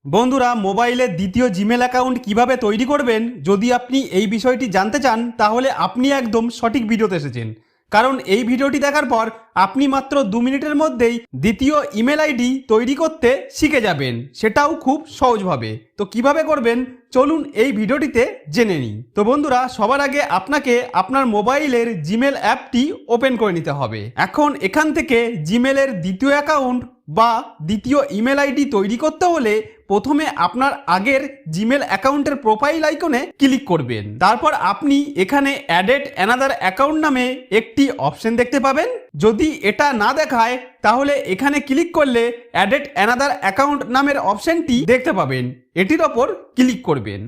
বন্ধুরা, মোবাইলে দ্বিতীয় জিমেল অ্যাকাউন্ট কিভাবে তৈরি করবেন, যদি আপনি এই বিষয়টি জানতে চান তাহলে আপনি একদম সঠিক ভিডিওতে এসেছেন। কারণ এই ভিডিওটি দেখার পর আপনি মাত্র 2 মিনিটের মধ্যেই দ্বিতীয় ইমেল আইডি তৈরি করতে শিখে যাবেন, সেটাও খুব সহজভাবে। তো কিভাবে করবেন চলুন এই ভিডিওটিতে জেনে নিই। তো বন্ধুরা, সবার আগে আপনাকে আপনার মোবাইলের জিমেল অ্যাপটি ওপেন করে নিতে হবে। এখন এখান থেকে জিমেলের দ্বিতীয় অ্যাকাউন্ট বা দ্বিতীয় ইমেল আইডি তৈরি করতে হলে প্রথমে আপনার আগের জিমেল অ্যাকাউন্টের প্রোফাইল আইকনে ক্লিক করবেন। তারপর আপনি এখানে অ্যাডেড অ্যানাদার অ্যাকাউন্ট নামে একটি অপশন দেখতে পাবেন। যদি এটা না দেখায় তাহলে এখানে ক্লিক করলে অ্যাডেড অ্যানাদার অ্যাকাউন্ট নামের অপশনটি দেখতে পাবেন, এটির ওপর ক্লিক করবেন।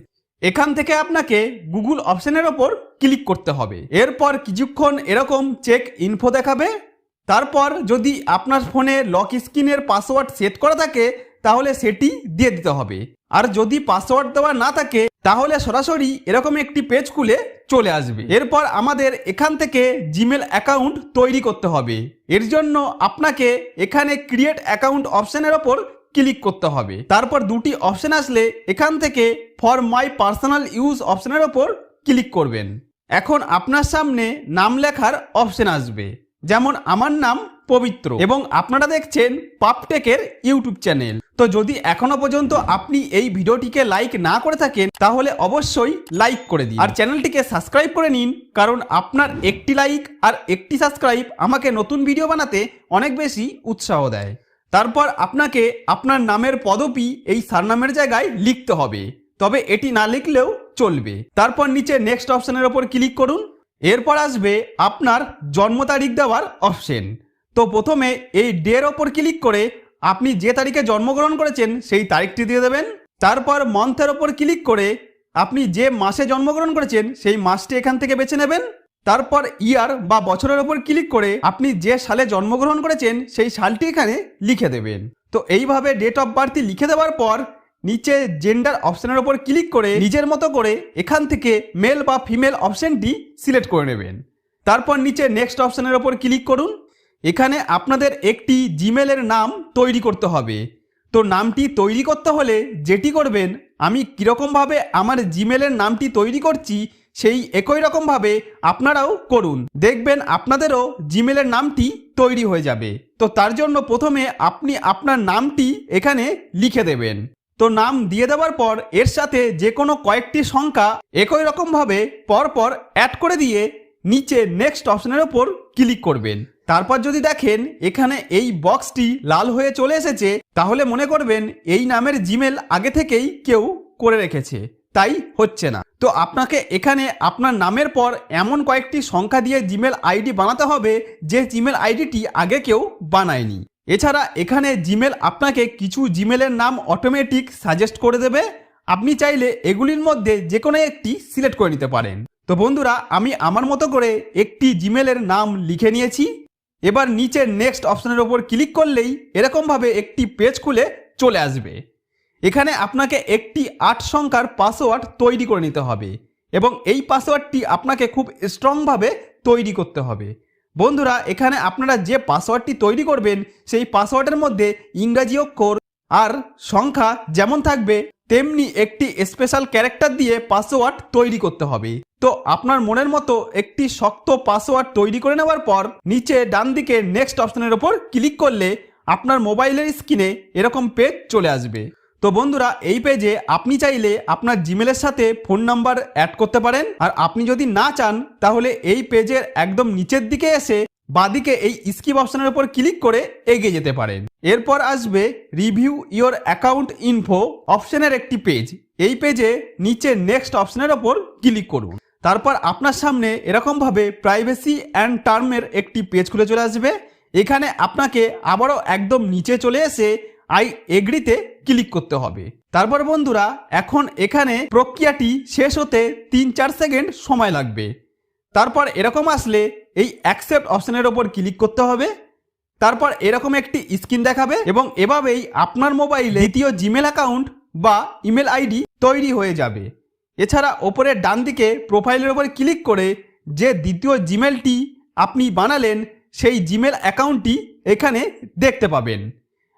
এখান থেকে আপনাকে গুগল অপশনের ওপর ক্লিক করতে হবে। এরপর কিছুক্ষণ এরকম চেক ইনফো দেখাবে। তারপর যদি আপনার ফোনে লক স্ক্রিনের পাসওয়ার্ড সেট করা থাকে তাহলে সেটি দিয়ে দিতে হবে। আর যদি পাসওয়ার্ড দেওয়া না থাকে তাহলে সরাসরি এরকম একটি পেজ খুলে চলে আসবে। এরপর আমাদের এখান থেকে জিমেল অ্যাকাউন্ট তৈরি করতে হবে। এর জন্য আপনাকে এখানে ক্রিয়েট অ্যাকাউন্ট অপশনের ওপর ক্লিক করতে হবে। তারপর দুটি অপশন আসলে এখান থেকে ফর মাই পার্সোনাল ইউজ অপশনের ওপর ক্লিক করবেন। এখন আপনার সামনে নাম লেখার অপশন আসবে, যেমন আমার নাম পবিত্র এবং আপনারা দেখছেন পাপটেকের ইউটিউব চ্যানেল। তো যদি এখনো পর্যন্ত আপনি এই ভিডিওটিকে লাইক না করে থাকেন তাহলে অবশ্যই লাইক করে দিন আর চ্যানেলটিকে সাবস্ক্রাইব করে নিন, কারণ আপনার একটি লাইক আর একটি সাবস্ক্রাইব আমাকে নতুন ভিডিও বানাতে অনেক বেশি উৎসাহ দেয়। তারপর আপনাকে আপনার নামের পদবি এই সারনামের জায়গায় লিখতে হবে, তবে এটি না লিখলেও চলবে। তারপর নিচে নেক্সট অপশনের ওপর ক্লিক করুন। এরপর আসবে আপনার জন্ম তারিখ দেওয়ার অপশন। তো প্রথমে এই ডের ওপর ক্লিক করে আপনি যে তারিখে জন্মগ্রহণ করেছেন সেই তারিখটি দিয়ে দেবেন। তারপর মান্থের ওপর ক্লিক করে আপনি যে মাসে জন্মগ্রহণ করেছেন সেই মাসটি এখান থেকে বেছে নেবেন। তারপর ইয়ার বা বছরের ওপর ক্লিক করে আপনি যে সালে জন্মগ্রহণ করেছেন সেই সালটি এখানে লিখে দেবেন। তো এইভাবে ডেট অফ বার্থ লিখে দেওয়ার পর নিচে জেন্ডার অপশনের ওপর ক্লিক করে নিজের মতো করে এখান থেকে মেল বা ফিমেল অপশনটি সিলেক্ট করে নেবেন। তারপর নিচে নেক্সট অপশনের ওপর ক্লিক করুন। এখানে আপনাদের একটি জিমেলের নাম তৈরি করতে হবে। তো নামটি তৈরি করতে হলে যেটি করবেন, আমি কীরকমভাবে আমার জিমেলের নামটি তৈরি করছি সেই একই রকমভাবে আপনারাও করুন, দেখবেন আপনাদেরও জিমেলের নামটি তৈরি হয়ে যাবে। তো তার জন্য প্রথমে আপনি আপনার নামটি এখানে লিখে দেবেন। তো নাম দিয়ে দেওয়ার পর এর সাথে যে কোনো কয়েকটি সংখ্যা একই রকমভাবে পরপর অ্যাড করে দিয়ে নিচে নেক্সট অপশনের ওপর ক্লিক করবেন। তারপর যদি দেখেন এখানে এই বক্সটি লাল হয়ে চলে এসেছে তাহলে মনে করবেন এই নামের জিমেল আগে থেকেই কেউ করে রেখেছে, তাই হচ্ছে না। তো আপনাকে এখানে আপনার নামের পর এমন কয়েকটি সংখ্যা দিয়ে জিমেল আইডি বানাতে হবে যে জিমেল আইডিটি আগে কেউ বানায়নি। এছাড়া এখানে জিমেল আপনাকে কিছু জিমেলের নাম অটোমেটিক সাজেস্ট করে দেবে, আপনি চাইলে এগুলির মধ্যে যে কোনো একটি সিলেক্ট করে নিতে পারেন। তো বন্ধুরা, আমি আমার মতো করে একটি জিমেলের নাম লিখে নিয়েছি। এবার নিচে নেক্সট অপশনের ওপর ক্লিক করলেই এরকমভাবে একটি পেজ খুলে চলে আসবে। এখানে আপনাকে একটি 8 সংখ্যার পাসওয়ার্ড তৈরি করে নিতে হবে এবং এই পাসওয়ার্ডটি আপনাকে খুব স্ট্রংভাবে তৈরি করতে হবে। বন্ধুরা, এখানে আপনারা যে পাসওয়ার্ডটি তৈরি করবেন সেই পাসওয়ার্ডের মধ্যে ইংরাজি অক্ষর আর সংখ্যা যেমন থাকবে তেমনি একটি স্পেশাল ক্যারেক্টার দিয়ে পাসওয়ার্ড তৈরি করতে হবে। তো আপনার মনের মতো একটি শক্ত পাসওয়ার্ড তৈরি করে নেওয়ার পর নিচে ডান দিকে নেক্সট অপশনের ওপর ক্লিক করলে আপনার মোবাইলের স্ক্রিনে এরকম পেজ চলে আসবে। তো বন্ধুরা, এই পেজে আপনি চাইলে আপনার জিমেলের সাথে ফোন নাম্বার অ্যাড করতে পারেন, আর আপনি যদি না চান তাহলে এই পেজের একদম নিচের দিকে এসে বাঁদিকে এই স্কিপ অপশনের উপর ক্লিক করে এগিয়ে যেতে পারেন। এরপর আসবে রিভিউ ইওর অ্যাকাউন্ট ইনফো অপশনের একটি পেজ। এই পেজে নিচে নেক্সট অপশনের ওপর ক্লিক করুন। তারপর আপনার সামনে এরকমভাবে প্রাইভেসি অ্যান্ড টার্মের একটি পেজ খুলে চলে আসবে। এখানে আপনাকে আবারও একদম নিচে চলে এসে আই এগ্রিতে ক্লিক করতে হবে। তারপর বন্ধুরা, এখন এখানে প্রক্রিয়াটি শেষ হতে 3-4 সেকেন্ড সময় লাগবে। তারপর এরকম আসলে এই অ্যাকসেপ্ট অপশনের ওপর ক্লিক করতে হবে। তারপর এরকম একটি স্ক্রিন দেখাবে এবং এভাবেই আপনার মোবাইলে দ্বিতীয় জিমেল অ্যাকাউন্ট বা ইমেল আইডি তৈরি হয়ে যাবে। এছাড়া ওপরের ডান দিকে প্রোফাইলের ওপর ক্লিক করে যে দ্বিতীয় জিমেলটি আপনি বানালেন সেই জিমেল অ্যাকাউন্টটি এখানে দেখতে পাবেন।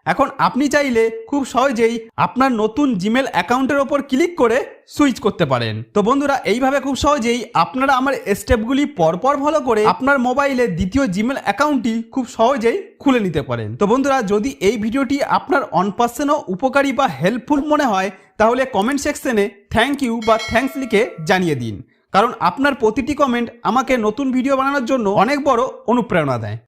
এখন আপনি চাইলে খুব সহজেই আপনার নতুন জিমেল অ্যাকাউন্টের ওপর ক্লিক করে সুইচ করতে পারেন। তো বন্ধুরা, এইভাবে খুব সহজেই আপনারা আমার স্টেপগুলি পরপর ফলো করে আপনার মোবাইলে দ্বিতীয় জিমেল অ্যাকাউন্টটি খুব সহজেই খুলে নিতে পারেন। তো বন্ধুরা, যদি এই ভিডিওটি আপনার 1%ও উপকারী বা হেল্পফুল মনে হয় তাহলে কমেন্ট সেকশনে থ্যাংক ইউ বা থ্যাঙ্কস লিখে জানিয়ে দিন, কারণ আপনার প্রতিটি কমেন্ট আমাকে নতুন ভিডিও বানানোর জন্য অনেক বড় অনুপ্রেরণা দেয়।